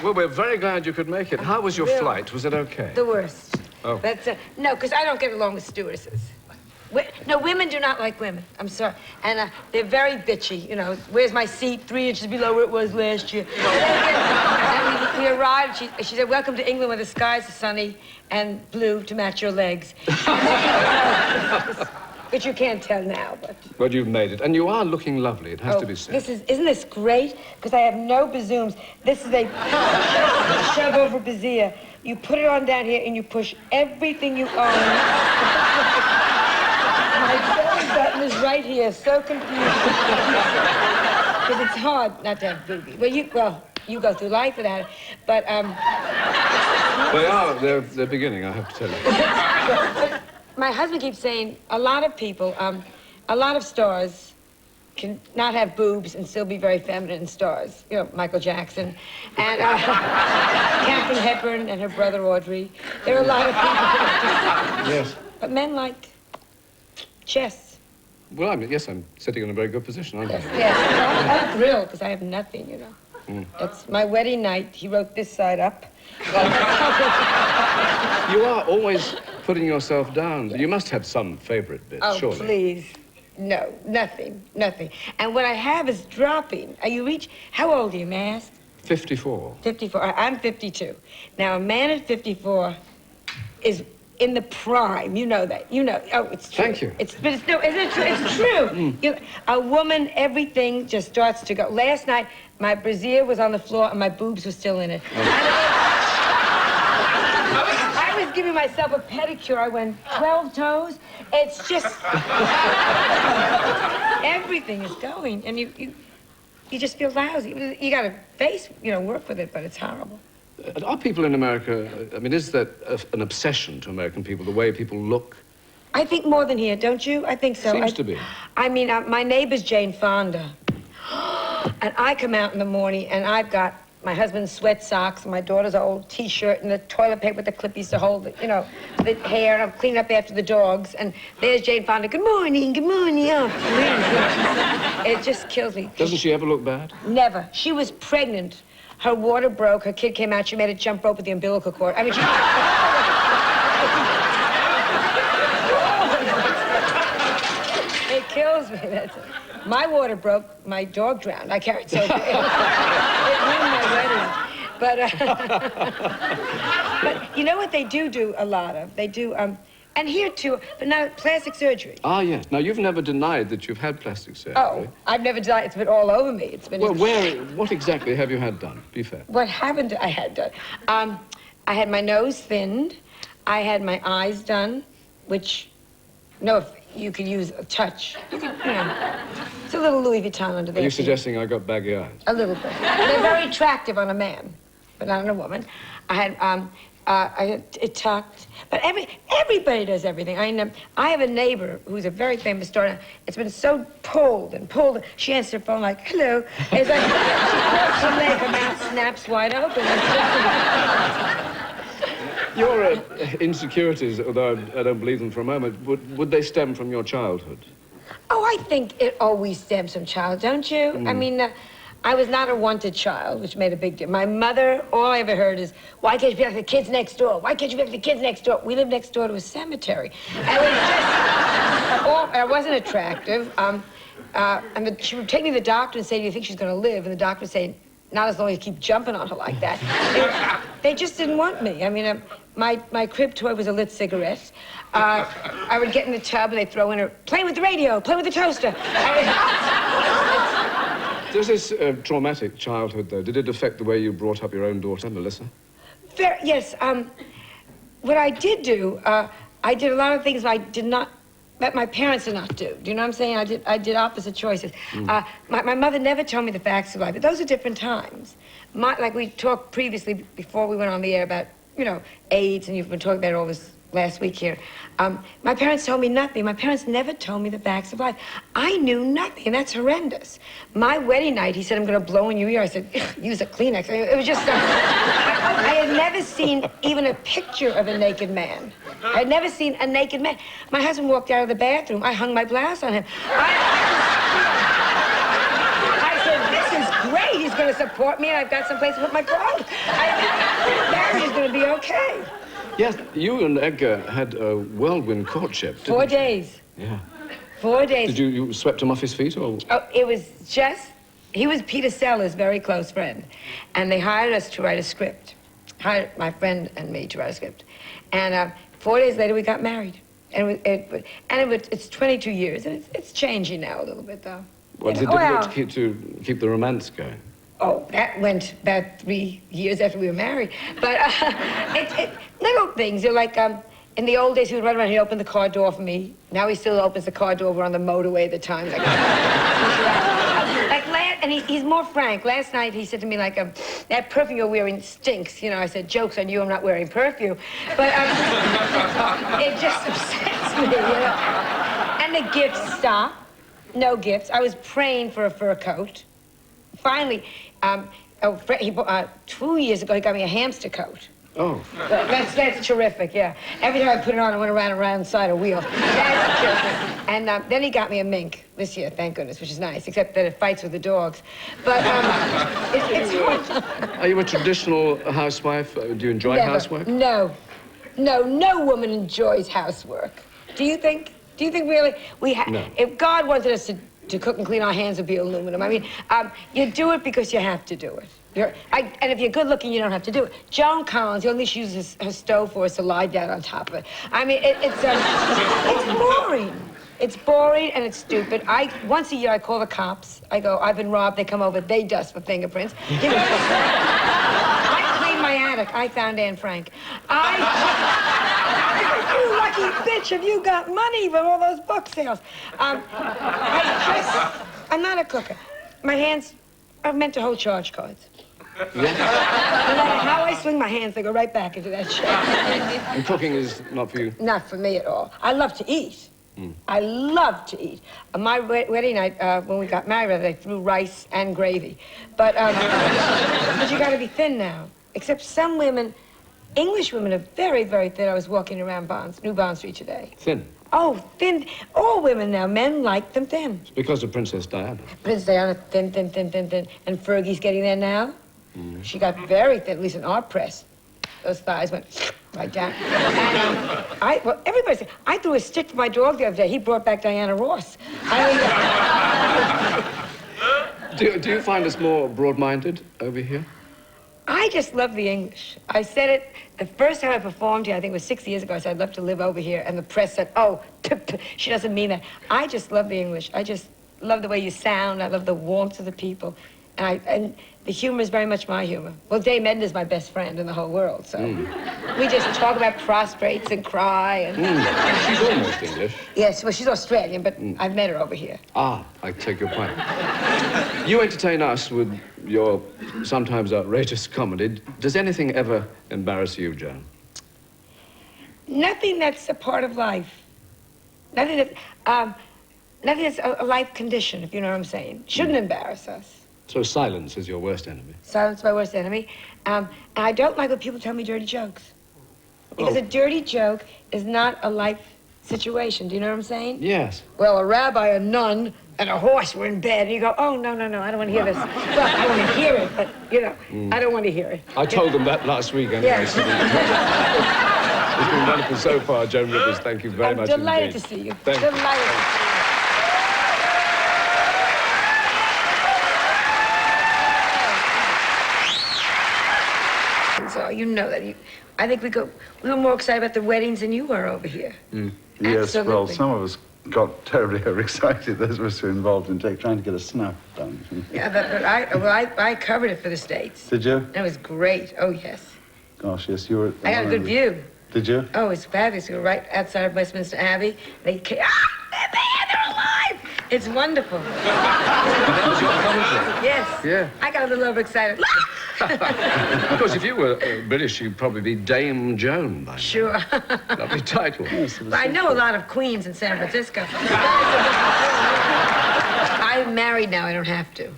Well, we're very glad you could make it. How was your flight? Was it okay? The worst. Oh. That's, no, because I don't get along with stewardesses. No, women do not like women. I'm sorry. And they're very bitchy, you know. Where's my seat? 3 inches below where it was last year. And we arrived, she said, welcome to England where the skies are sunny and blue to match your legs. But you can't tell now, but... Well, you've made it. And you are looking lovely, it has to be said. Isn't this great? Because I have no bazooms. This is a shove over brassiere. You put it on down here and you push everything you own. My belly button is right here, so confused. Because it's hard not to have boobies. Well, you go through life without it, but, They're beginning, I have to tell you. But my husband keeps saying a lot of people, a lot of stars can not have boobs and still be very feminine stars. You know, Michael Jackson and Katharine Hepburn and her brother Audrey. There are a lot of people. Yes. But men like chess. Well, yes, I'm sitting in a very good position, aren't I? Yes. I'm thrilled because I have nothing, you know. It's my wedding night. He wrote this side up. You are always putting yourself down. You must have some favorite bits, surely. Oh, please. No, nothing. And what I have is dropping. How old are you, may I ask? 54. 54. I'm 52. Now, a man at 54 is in the prime. You know that. You know. Oh, it's true. Thank you. Isn't it true? It's true. A woman, everything just starts to go. Last night, my brassiere was on the floor and my boobs were still in it. I was giving myself a pedicure. I went 12 toes. It's just... everything is going, and you just feel lousy. You got to work with it, but it's horrible. Are people in America, I mean, is that an obsession to American people, the way people look? I think more than here, don't you? I think so. Seems to be. I mean, my neighbor's Jane Fonda. And I come out in the morning, and I've got my husband's sweat socks, and my daughter's old T-shirt, and the toilet paper with the clippies to hold the hair, and I'm cleaning up after the dogs, and there's Jane Fonda. Good morning. Oh, please. It just kills me. Doesn't she ever look bad? Never. She was pregnant. Her water broke. Her kid came out. She made a jump rope with the umbilical cord. I mean, she... It kills me. My water broke. My dog drowned. I carried so... It ruined my wedding. But you know what they do a lot of? They do, and here too, but now plastic surgery. Ah, yes. Now, you've never denied that you've had plastic surgery. Oh, I've never denied. It's been all over me. It's been... Well, what exactly have you had done? Be fair. What haven't I had done? I had my nose thinned. I had my eyes done, which, if you could use a touch. You could, it's a little Louis Vuitton under there. Are you suggesting I got baggy eyes? A little bit. They're very attractive on a man, but not on a woman. I had it tucked. But everybody does everything. I have a neighbor who's a very famous star. It's been so pulled. She answers her phone like, hello. It's like, she pulls her leg, her mouth snaps wide open. Your insecurities, although I don't believe them for a moment, would they stem from your childhood? Oh, I think it always stems from childhood, don't you? I mean, I was not a wanted child, which made a big difference. My mother, all I ever heard is, why can't you be like the kids next door? Why can't you be like the kids next door? We lived next door to a cemetery. And it was just, I wasn't attractive. She would take me to the doctor and say, do you think she's going to live? And the doctor would say, not as long as you keep jumping on her like that. They just didn't want me. I mean, my crib toy was a lit cigarette. I would get in the tub and they'd throw in her, playing with the radio, playing with the toaster. Does this traumatic childhood, though, did it affect the way you brought up your own daughter, Melissa? Yes. What I did do, I did a lot of things that my parents did not do. Do you know what I'm saying? I did opposite choices. My mother never told me the facts of life, but those are different times. Like we talked previously before we went on the air about, AIDS, and you've been talking about all this last week here. My parents told me nothing. My parents never told me the facts of life. I knew nothing, and that's horrendous. My wedding night, he said, I'm going to blow in your ear. I said, use a Kleenex. It was just... I had never seen even a picture of a naked man. I had never seen a naked man. My husband walked out of the bathroom. I hung my blouse on him. I said, this is great. He's going to support me and I've got some place to put my clothes. Marriage is going to be okay. Yes, you and Edgar had a whirlwind courtship, didn't 4 you? days. Yeah. 4 days. Did you swept him off his feet, or? Oh, it was just, he was Peter Sellers' very close friend. And they hired us to write a script. Hired my friend and me to write a script. And 4 days later, we got married. And it's 22 years, and it's changing now a little bit, though. Was it difficult to keep the romance going? Oh, that went about 3 years after we were married. But little things. You're like, in the old days, he would run around, he'd open the car door for me. Now he still opens the car door. We're on the motorway at the time. And he's more frank. Last night, he said to me, like, that perfume you're wearing stinks. You know, I said, joke's on you, I'm not wearing perfume. But it just upsets me, you know. And the gifts stopped. No gifts. I was praying for a fur coat. Finally, 2 years ago, he got me a hamster coat. Oh. That's terrific, yeah. Every time I put it on, I went around inside a wheel. That's terrific. And then he got me a mink this year, thank goodness, which is nice, except that it fights with the dogs. But it's fun. Are you a traditional housewife? Do you enjoy Never. housework? No. No woman enjoys housework. Do you think? Do you think really? No. If God wanted us to cook and clean our hands, would be aluminum. I mean, you do it because you have to do it. And if you're good looking, you don't have to do it. Joan Collins, the only she uses her stove for is to lie down on top of it. I mean, it's boring. It's boring and it's stupid. Once a year, I call the cops. I go, I've been robbed. They come over. They dust for fingerprints. I cleaned my attic. I found Anne Frank. You lucky bitch, have you got money from all those book sales? I'm not a cooker. My hands are meant to hold charge cards. No matter how I swing my hands, they go right back into that shit. And cooking is not for you? Not for me at all. I love to eat. I love to eat. On my wedding night, when we got married, they threw rice and gravy. But you gotta be thin now. Except some women, English women are very, very thin. I was walking around New Bond Street today. Thin? Oh, thin. All women now, men like them thin. It's because of Princess Diana. Princess Diana, thin. And Fergie's getting there now. She got very thin, at least in our press. Those thighs went right down. And well, everybody said, I threw a stick to my dog the other day. He brought back Diana Ross. Do you find us more broad-minded over here? I just love the English. I said it the first time I performed here, I think it was 6 years ago. I said, I'd love to live over here. And the press said, oh, she doesn't mean that. I just love the English. I just love the way you sound. I love the warmth of the people. And the humor is very much my humor. Well, Dame Edna's my best friend in the whole world, so we just talk about prostrates and cry. And She's almost English. Yes, well, she's Australian, but I've met her over here. Ah, I take your point. You entertain us with your sometimes outrageous comedy. Does anything ever embarrass you, Joan? Nothing that's a part of life. Nothing that's a life condition, if you know what I'm saying. Shouldn't embarrass us. So silence is your worst enemy? Silence is my worst enemy. And I don't like when people tell me dirty jokes. Because a dirty joke is not a life situation. Do you know what I'm saying? Yes. Well, a rabbi, a nun, and a horse were in bed. And you go, oh, no, I don't want to hear this. Well, I want to hear it, but, you know, I don't want to hear it. I told them that last week anyway. Yes. It's been wonderful so far, Joan Rivers. Thank you very much I'm delighted indeed. to see you. Thank you. Delighted to see you. So you know that. I think we were more excited about the weddings than you were over here. Yes, well, some of us got terribly overexcited, those of us who were involved in trying to get a snuff done. Yeah, but I covered it for the States. Did you? It was great. Oh, yes. Gosh, yes, you were... I got a good view. Did you? Oh, it's fabulous. We were right outside of Westminster Abbey. They came, they're alive! It's wonderful. Yes. Yeah. I got a little overexcited. Of course, if you were British, you'd probably be Dame Joan by now. Sure. Lovely title. Yes, But I know a lot of queens in San Francisco. I'm married now, I don't have to.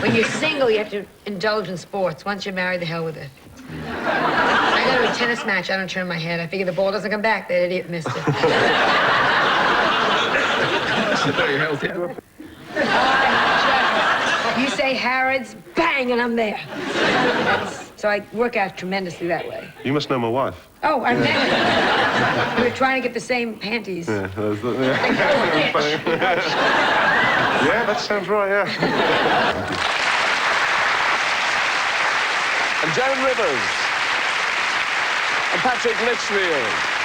When you're single, you have to indulge in sports. Once you're married, the hell with it. I go to a tennis match, I don't turn my head. I figure the ball doesn't come back, that idiot missed it. It's very healthy. You say say Harrods, bang, and I'm there. So I work out tremendously that way. You must know my wife. Oh, I met her. We were trying to get the same panties. Yeah, yeah, that sounds right, yeah. And Joan Rivers. And Patrick Litchfield.